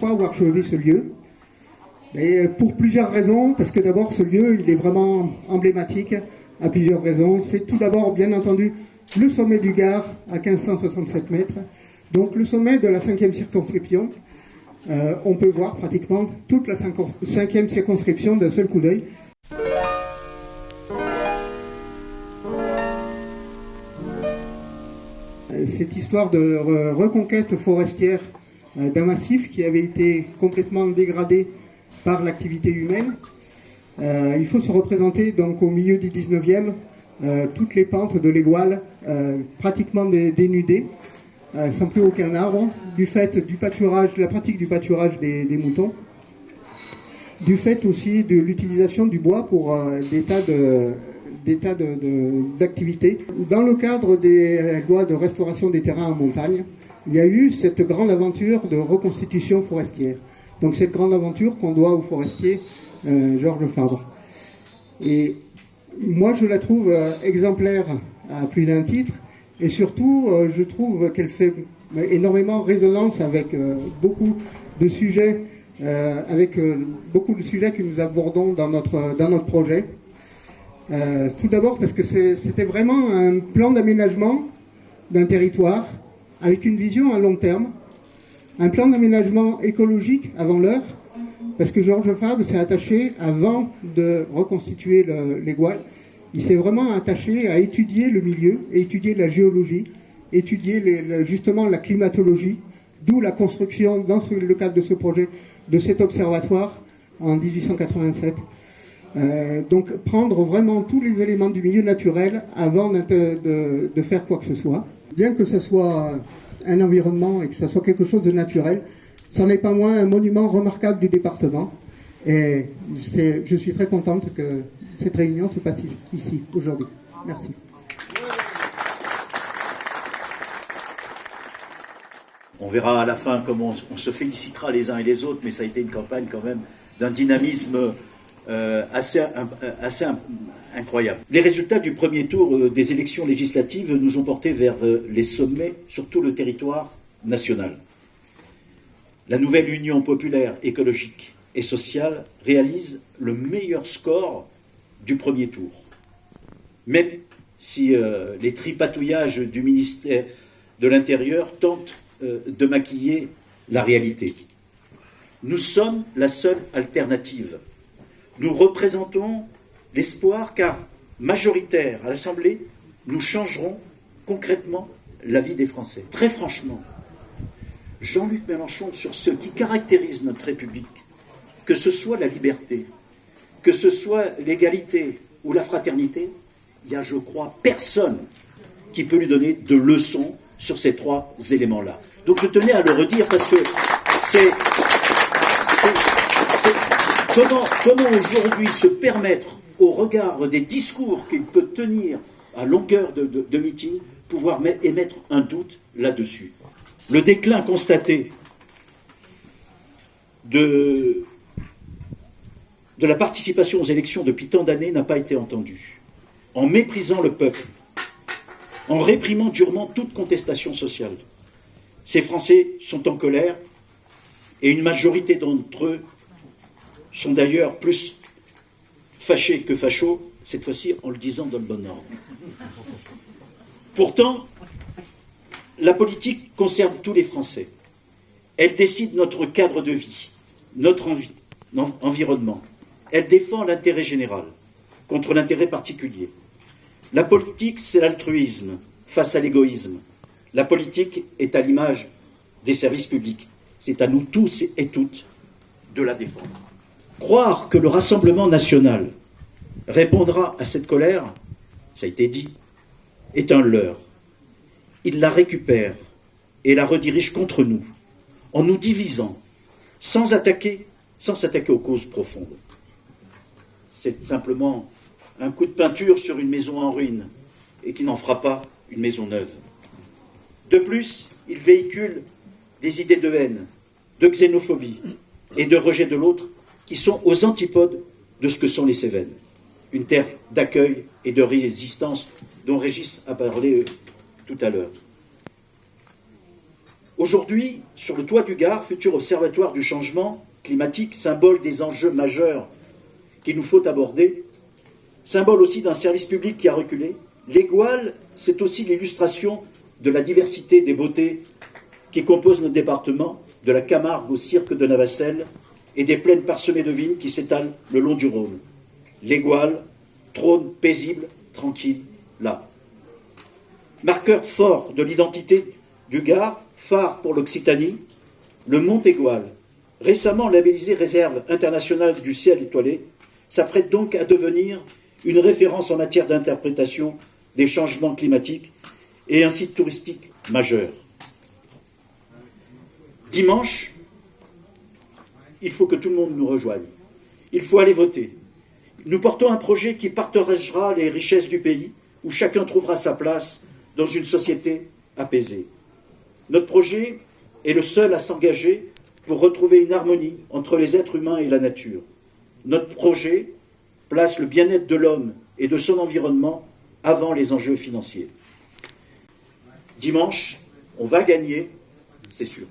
fois avoir choisi ce lieu. Et pour plusieurs raisons, parce que d'abord ce lieu il est vraiment emblématique à plusieurs raisons. C'est tout d'abord bien entendu le sommet du Gard à 1567 mètres, donc le sommet de la 5e circonscription. On peut voir pratiquement toute la 5e circonscription d'un seul coup d'œil. Cette histoire de reconquête forestière d'un massif qui avait été complètement dégradé par l'activité humaine. Il faut se représenter donc au milieu du 19e toutes les pentes de l'Égoile pratiquement dénudées, sans plus aucun arbre, du fait du pâturage, de la pratique du pâturage des moutons, du fait aussi de l'utilisation du bois pour des tas d'activités. Dans le cadre des lois de restauration des terrains en montagne, il y a eu cette grande aventure de reconstitution forestière. Donc cette grande aventure qu'on doit au forestier Georges Fabre. Et moi je la trouve exemplaire à plus d'un titre, et surtout je trouve qu'elle fait énormément résonance avec beaucoup de sujets, que nous abordons dans notre projet. Tout d'abord parce que c'était vraiment un plan d'aménagement d'un territoire avec une vision à long terme, un plan d'aménagement écologique avant l'heure, parce que Georges Fabre s'est attaché, avant de reconstituer l'Égoile, il s'est vraiment attaché à étudier le milieu, et étudier la géologie, étudier justement la climatologie, d'où la construction, dans le cadre de ce projet, de cet observatoire en 1887. Donc prendre vraiment tous les éléments du milieu naturel avant de faire quoi que ce soit. Bien que ce soit un environnement et que ce soit quelque chose de naturel, ça n'est pas moins un monument remarquable du département. Et je suis très contente que cette réunion se passe ici, aujourd'hui. Merci. On verra à la fin comment on se félicitera les uns et les autres, mais ça a été une campagne quand même d'un dynamisme assez incroyable. Les résultats du premier tour des élections législatives nous ont portés vers les sommets sur tout le territoire national. La nouvelle Union populaire, écologique et sociale réalise le meilleur score du premier tour. Même si les tripatouillages du ministère de l'Intérieur tentent de maquiller la réalité. Nous sommes la seule alternative. Nous représentons l'espoir car, majoritaire à l'Assemblée, nous changerons concrètement la vie des Français. Très franchement, Jean-Luc Mélenchon, sur ce qui caractérise notre République, que ce soit la liberté, que ce soit l'égalité ou la fraternité, il y a, je crois, personne qui peut lui donner de leçons sur ces trois éléments-là. Donc je tenais à le redire parce que c'est comment aujourd'hui se permettre, au regard des discours qu'il peut tenir à longueur de meeting, pouvoir émettre un doute là-dessus. Le déclin constaté de la participation aux élections depuis tant d'années n'a pas été entendu. En méprisant le peuple, en réprimant durement toute contestation sociale, ces Français sont en colère et une majorité d'entre eux sont d'ailleurs plus fâchés que fachos, cette fois-ci en le disant dans le bon ordre. Pourtant, la politique concerne tous les Français. Elle décide notre cadre de vie, notre environnement. Elle défend l'intérêt général contre l'intérêt particulier. La politique, c'est l'altruisme face à l'égoïsme. La politique est à l'image des services publics. C'est à nous tous et toutes de la défendre. Croire que le Rassemblement national répondra à cette colère, ça a été dit, est un leurre. Il la récupère et la redirige contre nous, en nous divisant, sans s'attaquer aux causes profondes. C'est simplement un coup de peinture sur une maison en ruine et qui n'en fera pas une maison neuve. De plus, il véhicule des idées de haine, de xénophobie et de rejet de l'autre qui sont aux antipodes de ce que sont les Cévennes. Une terre d'accueil et de résistance dont Régis a parlé tout à l'heure. Aujourd'hui, sur le toit du Gard, futur observatoire du changement climatique, symbole des enjeux majeurs qu'il nous faut aborder, symbole aussi d'un service public qui a reculé, l'Égoal, c'est aussi l'illustration de la diversité des beautés qui composent notre département, de la Camargue au cirque de Navacelles et des plaines parsemées de vignes qui s'étalent le long du Rhône. L'Égoal, trône paisible, tranquille, là. Marqueur fort de l'identité du Gard, phare pour l'Occitanie, le Mont Égoal, récemment labellisé réserve internationale du ciel étoilé, s'apprête donc à devenir une référence en matière d'interprétation des changements climatiques et un site touristique majeur. Dimanche, il faut que tout le monde nous rejoigne. Il faut aller voter. Nous portons un projet qui partagera les richesses du pays, où chacun trouvera sa place dans une société apaisée. Notre projet est le seul à s'engager pour retrouver une harmonie entre les êtres humains et la nature. Notre projet place le bien-être de l'homme et de son environnement avant les enjeux financiers. Dimanche, on va gagner, c'est sûr.